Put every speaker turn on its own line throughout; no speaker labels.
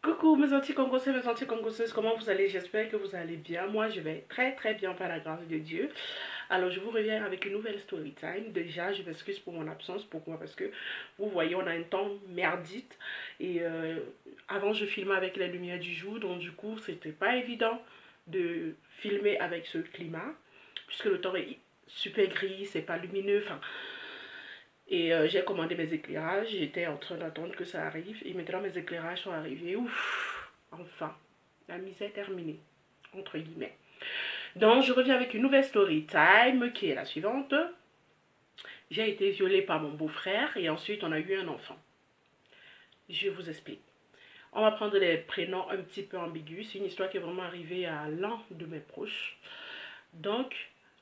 Coucou mes anti-congossais, mes anti-congossaises, comment vous allez? J'espère que vous allez bien. Moi, je vais très très bien par la grâce de Dieu. Alors, je vous reviens avec une nouvelle story time. Déjà, je m'excuse pour mon absence. Pourquoi? Parce que vous voyez, on a un temps merdique. Et avant, je filmais avec les lumières du jour. Donc, du coup, c'était pas évident de filmer avec ce climat. Puisque le temps est super gris, c'est pas lumineux. Enfin, et j'ai commandé mes éclairages, j'étais en train d'attendre que ça arrive. Et maintenant mes éclairages sont arrivés. Ouf, enfin, la misère est terminée, entre guillemets. Donc je reviens avec une nouvelle story time qui est la suivante. J'ai été violée par mon beau-frère et ensuite on a eu un enfant. Je vous explique. On va prendre les prénoms un petit peu ambigus. C'est une histoire qui est vraiment arrivée à l'un de mes proches. Donc,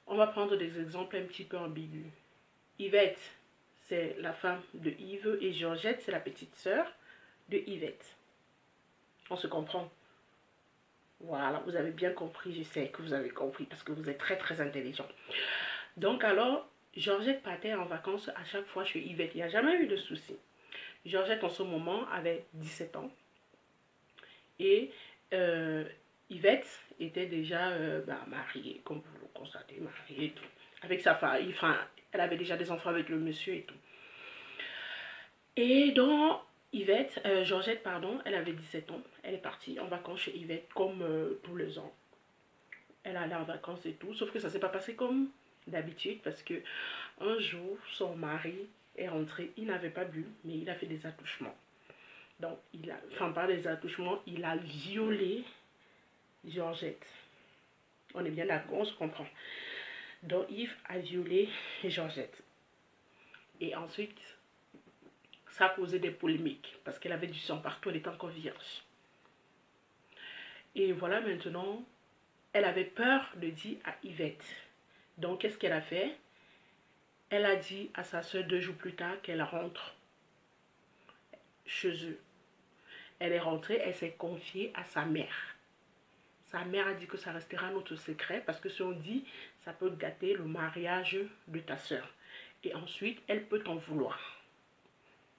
on va prendre des exemples un petit peu ambigus. Yvette, c'est la femme de Yves, et Georgette, c'est la petite sœur de Yvette. On se comprend? Voilà, vous avez bien compris, je sais que vous avez compris parce que vous êtes très très intelligent. Donc alors, Georgette partait en vacances à chaque fois chez Yvette, il n'y a jamais eu de souci. Georgette en ce moment avait 17 ans et Yvette était déjà mariée, comme vous le constatez, mariée et tout, avec sa femme. Enfin, elle avait déjà des enfants avec le monsieur et tout. Et donc, Georgette, pardon, elle avait 17 ans. Elle est partie en vacances chez Yvette comme tous les ans. Elle allait en vacances et tout. Sauf que ça ne s'est pas passé comme d'habitude parce que un jour, son mari est rentré. Il n'avait pas bu, mais il a fait des attouchements. Donc, enfin, pas des attouchements, il a violé Georgette. On est bien d'accord, on se comprend. Donc, Yves a violé Georgette. Et ensuite, ça a causé des polémiques parce qu'elle avait du sang partout, elle était encore vierge. Et voilà, maintenant, elle avait peur de dire à Yvette. Donc, qu'est-ce qu'elle a fait? Elle a dit à sa soeur 2 jours plus tard qu'elle rentre chez eux. Elle est rentrée, elle s'est confiée à sa mère. Sa mère a dit que ça restera notre secret parce que si on dit, ça peut gâter le mariage de ta soeur. Et ensuite, elle peut t'en vouloir.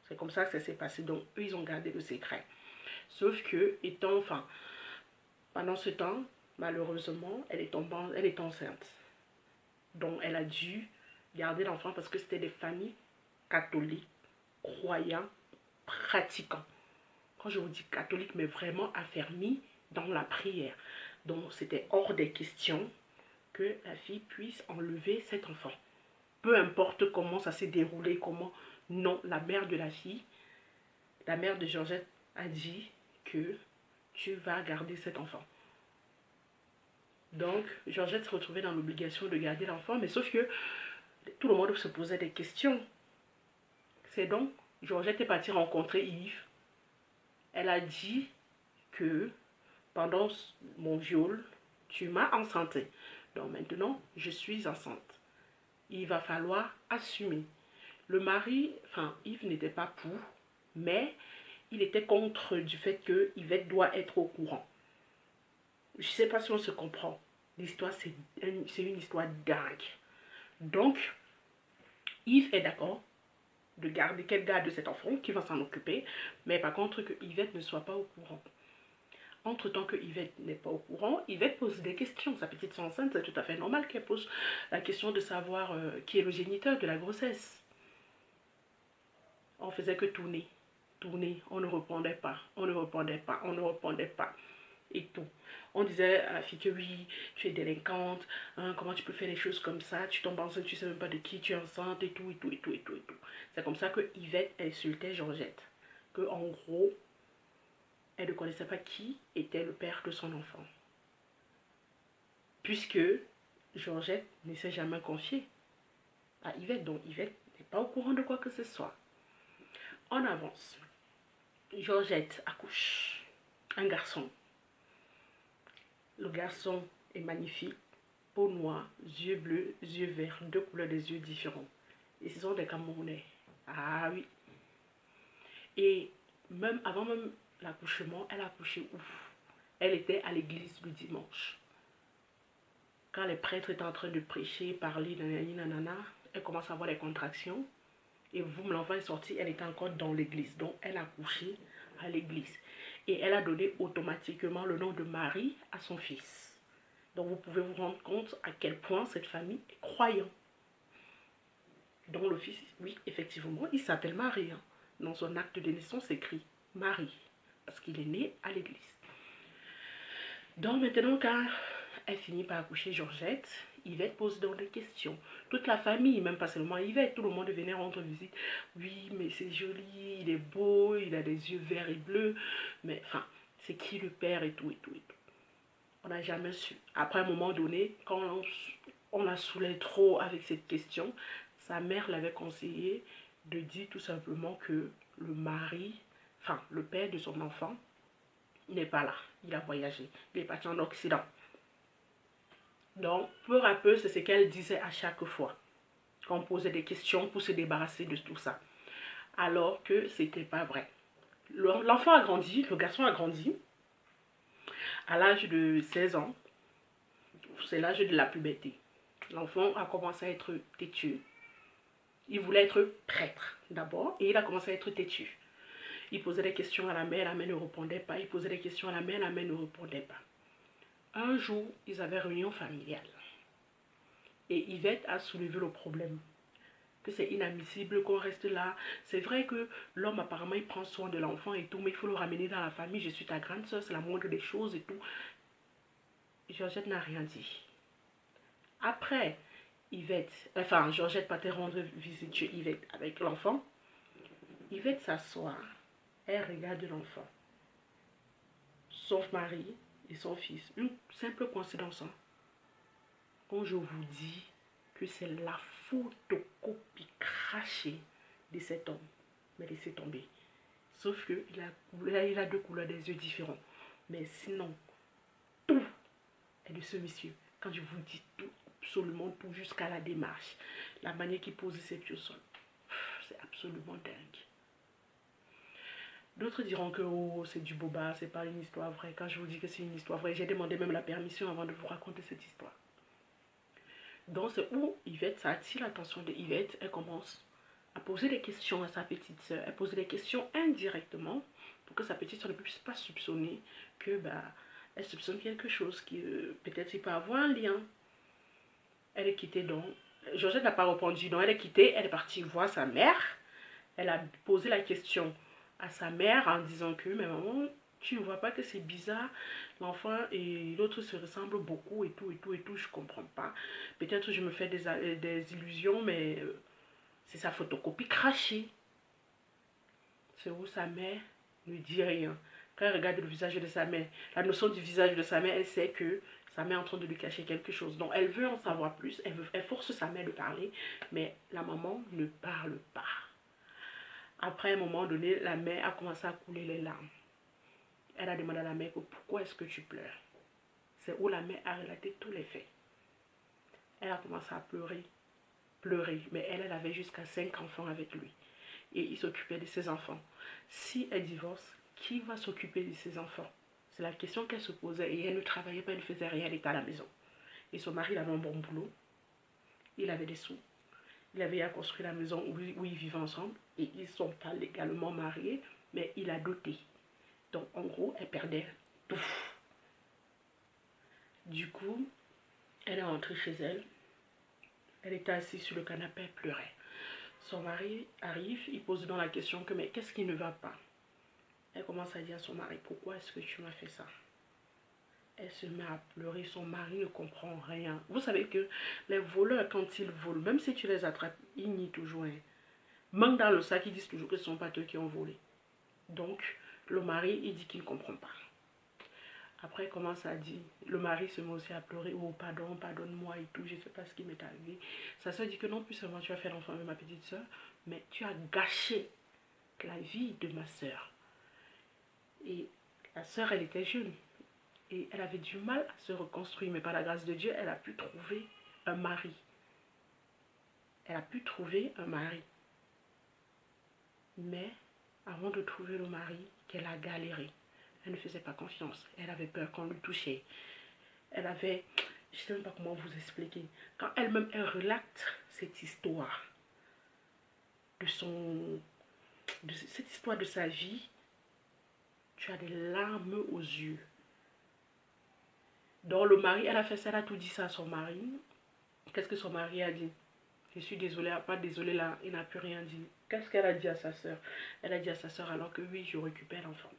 C'est comme ça que ça s'est passé. Donc, eux, ils ont gardé le secret. Sauf que, pendant ce temps, malheureusement, elle est enceinte. Donc, elle a dû garder l'enfant parce que c'était des familles catholiques, croyants, pratiquants. Quand je vous dis catholique, mais vraiment affermis dans la prière. Donc, c'était hors des questions que la fille puisse enlever cet enfant. Peu importe comment ça s'est déroulé, comment. Non, la mère de la fille, la mère de Georgette a dit que tu vas garder cet enfant. Donc, Georgette se retrouvait dans l'obligation de garder l'enfant, mais sauf que tout le monde se posait des questions. C'est donc, Georgette est partie rencontrer Yves. Elle a dit que pendant mon viol, tu m'as enceinte. Donc maintenant, je suis enceinte. Il va falloir assumer. Le mari, enfin Yves n'était pas pour, mais il était contre du fait que Yvette doit être au courant. Je ne sais pas si on se comprend. L'histoire, c'est une histoire dingue. Donc, Yves est d'accord de garder, qu'elle garde cet enfant, qui va s'en occuper, mais par contre que Yvette ne soit pas au courant. Entre-temps que Yvette n'est pas au courant, Yvette pose des questions. Sa petite sœur enceinte, c'est tout à fait normal qu'elle pose la question de savoir qui est le géniteur de la grossesse. On faisait que tourner, tourner, on ne répondait pas, on ne répondait pas, on ne répondait pas. Et tout. On disait à la fille que oui, tu es délinquante, hein, comment tu peux faire les choses comme ça, tu tombes enceinte, tu sais même pas de qui tu es enceinte, et tout, et tout, et tout, et tout, et tout. C'est comme ça que Yvette insultait Georgette. Que en gros, elle ne connaissait pas qui était le père de son enfant. Puisque Georgette ne s'est jamais confiée à Yvette, donc Yvette n'est pas au courant de quoi que ce soit. On avance. Georgette accouche un garçon. Le garçon est magnifique, peau noire, yeux bleus, yeux verts, 2 couleurs des yeux différents. Et ce sont des Camerounais. Ah oui. Et avant même l'accouchement, elle a accouché où? Elle était à l'église le dimanche. Quand les prêtres étaient en train de prêcher, parler, nanana, elle commence à avoir des contractions. Et l'enfant est sorti, elle était encore dans l'église. Donc, elle a accouché à l'église. Et elle a donné automatiquement le nom de Marie à son fils. Donc vous pouvez vous rendre compte à quel point cette famille est croyante. Donc le fils, oui, effectivement, il s'appelle Marie. Hein. Dans son acte de naissance, c'est écrit Marie. Parce qu'il est né à l'église. Donc maintenant, quand elle finit par accoucher Georgette, Yvette pose donc des questions. Toute la famille, même pas seulement Yvette, tout le monde venait rendre visite. Oui, mais c'est joli, il est beau, il a des yeux verts et bleus. Mais enfin, c'est qui le père et tout, et tout, et tout. On n'a jamais su. Après, à un moment donné, quand on la saoulait trop avec cette question, sa mère l'avait conseillé de dire tout simplement que le mari, enfin, le père de son enfant, n'est pas là. Il a voyagé. Il est parti en Occident. Donc, peu à peu, c'est ce qu'elle disait à chaque fois. Quand on posait des questions pour se débarrasser de tout ça. Alors que c'était pas vrai. L'enfant a grandi, le garçon a grandi. À l'âge de 16 ans, c'est l'âge de la puberté. L'enfant a commencé à être têtu. Il voulait être prêtre d'abord et il a commencé à être têtu. Il posait des questions à la mère ne répondait pas. Il posait des questions à la mère ne répondait pas. Un jour, ils avaient réunion familiale. Et Yvette a soulevé le problème. Que c'est inadmissible qu'on reste là. C'est vrai que l'homme, apparemment, il prend soin de l'enfant et tout, mais il faut le ramener dans la famille. Je suis ta grande soeur, c'est la moindre des choses et tout. Georgette n'a rien dit. Après, Georgette partait rendre visite chez Yvette avec l'enfant. Yvette s'assoit, elle regarde l'enfant. Son mari et son fils. Une simple coïncidence. Hein. Quand je vous dis que c'est la photocopie crachée de cet homme, mais laissez tomber. Sauf qu'il a deux couleurs des yeux différents. Mais sinon, tout est de ce monsieur. Quand je vous dis tout, absolument tout, jusqu'à la démarche, la manière qu'il pose ses pieds au sol, c'est absolument dingue. D'autres diront que oh, c'est du boba, c'est pas une histoire vraie. Quand je vous dis que c'est une histoire vraie, j'ai demandé même la permission avant de vous raconter cette histoire. Donc c'est où Yvette, ça attire l'attention de Yvette, elle commence à poser des questions à sa petite soeur. Elle pose des questions indirectement pour que sa petite soeur ne puisse pas soupçonner que elle soupçonne quelque chose qui peut-être il peut avoir un lien. Elle est quittée donc. Georgette n'a pas répondu, donc elle est quittée, elle est partie voir sa mère. Elle a posé la question à sa mère en disant que mais maman, tu ne vois pas que c'est bizarre, l'enfant et l'autre se ressemblent beaucoup et tout, je comprends pas. Peut-être je me fais des illusions, mais c'est sa photocopie crachée. C'est où sa mère ne dit rien. Quand elle regarde le visage de sa mère, la notion du visage de sa mère, elle sait que sa mère est en train de lui cacher quelque chose. Donc elle veut en savoir plus, elle force sa mère de parler, mais la maman ne parle pas. Après un moment donné, la mère a commencé à couler les larmes. Elle a demandé à la mère pourquoi est-ce que tu pleures. C'est où la mère a relaté tous les faits. Elle a commencé à pleurer, mais elle avait jusqu'à 5 enfants avec lui. Et il s'occupait de ses enfants. Si elle divorce, qui va s'occuper de ses enfants? C'est la question qu'elle se posait et elle ne travaillait pas, elle ne faisait rien, elle était à la maison. Et son mari, il avait un bon boulot, il avait des sous. Il avait à construire la maison où ils vivaient ensemble et ils ne sont pas légalement mariés, mais il a doté. Donc en gros, elle perdait tout. Du coup, elle est rentrée chez elle. Elle était assise sur le canapé, elle pleurait. Son mari arrive, il pose donc la question que mais qu'est-ce qui ne va pas? Elle commence à dire à son mari, pourquoi est-ce que tu m'as fait ça? Elle se met à pleurer, son mari ne comprend rien. Vous savez que les voleurs, quand ils volent, même si tu les attrapes, ils nient toujours. Hein. Même dans le sac, ils disent toujours que ce ne sont pas eux qui ont volé. Donc, le mari, il dit qu'il ne comprend pas. Après, il commence à dire, le mari se met aussi à pleurer, oh pardon, pardonne-moi et tout, je ne sais pas ce qui m'est arrivé. Sa soeur dit que non plus seulement tu as fait l'enfant avec ma petite soeur, mais tu as gâché la vie de ma soeur. Et la soeur, elle était jeune. Et elle avait du mal à se reconstruire, mais par la grâce de Dieu, elle a pu trouver un mari. Elle a pu trouver un mari. Mais avant de trouver le mari, qu'elle a galéré. Elle ne faisait pas confiance. Elle avait peur qu'on lui touchait. Elle avait... Je ne sais même pas comment vous expliquer. Quand elle-même, elle relate cette histoire cette histoire de sa vie, tu as des larmes aux yeux. Donc le mari, elle a fait ça, elle a tout dit ça à son mari. Qu'est-ce que son mari a dit? Je suis désolée, pas désolée là, il n'a plus rien dit. Qu'est-ce qu'elle a dit à sa soeur? Elle a dit à sa soeur alors que oui, je récupère l'enfant.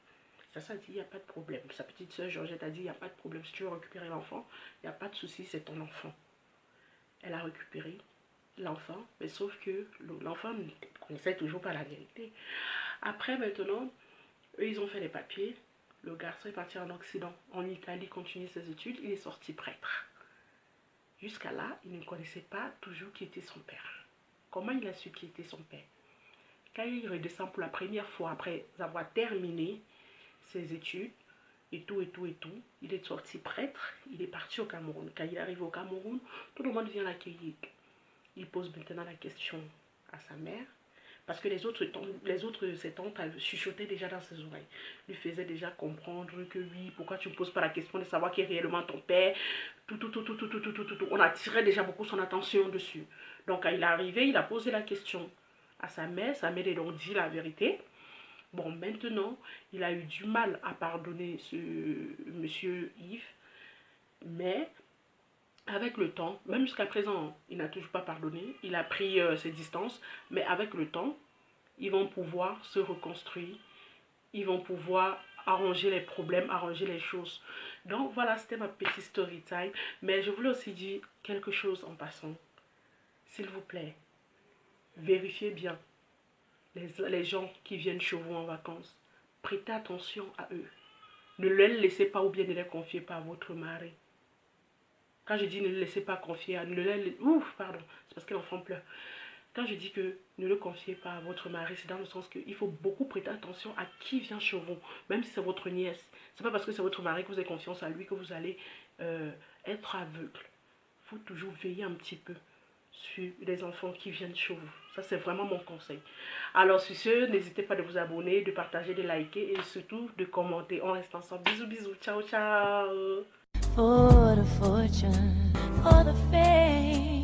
Sa soeur a dit, il n'y a pas de problème. Sa petite soeur Georgette a dit, il n'y a pas de problème. Si tu veux récupérer l'enfant, il n'y a pas de souci, c'est ton enfant. Elle a récupéré l'enfant, mais sauf que l'enfant ne connaissait toujours pas la vérité. Après, maintenant, eux, ils ont fait les papiers. Le garçon est parti en Occident, en Italie, continue ses études. Il est sorti prêtre. Jusqu'à là, il ne connaissait pas toujours qui était son père. Comment il a su qui était son père? Quand il redescend pour la première fois, après avoir terminé ses études, et tout, il est sorti prêtre, il est parti au Cameroun. Quand il arrive au Cameroun, tout le monde vient l'accueillir. Il pose maintenant la question à sa mère, parce que les autres ses tantes chuchotaient déjà dans ses oreilles, lui faisaient déjà comprendre que oui, pourquoi tu ne poses pas la question de savoir qui est réellement ton père, tout. On attirait déjà beaucoup son attention dessus. Donc quand il est arrivé, il a posé la question à sa mère lui a dit la vérité. Bon, maintenant, il a eu du mal à pardonner ce monsieur Yves, mais avec le temps, même jusqu'à présent, il n'a toujours pas pardonné, il a pris ses distances, mais avec le temps, ils vont pouvoir se reconstruire, ils vont pouvoir arranger les problèmes, arranger les choses. Donc voilà, c'était ma petite story time, mais je voulais aussi dire quelque chose en passant. S'il vous plaît, vérifiez bien les gens qui viennent chez vous en vacances. Prêtez attention à eux. Ne les laissez pas ou bien ne les confiez pas à votre mari. Quand je dis ne le laissez pas confier à... c'est parce que l'enfant pleure. Quand je dis que ne le confiez pas à votre mari, c'est dans le sens qu'il faut beaucoup prêter attention à qui vient chez vous. Même si c'est votre nièce. C'est pas parce que c'est votre mari que vous avez confiance à lui que vous allez être aveugle. Il faut toujours veiller un petit peu sur les enfants qui viennent chez vous. Ça, c'est vraiment mon conseil. Alors, sur ce, n'hésitez pas de vous abonner, de partager, de liker et surtout de commenter. On reste ensemble. Bisous, bisous. Ciao, ciao.
For the fortune, for the fame.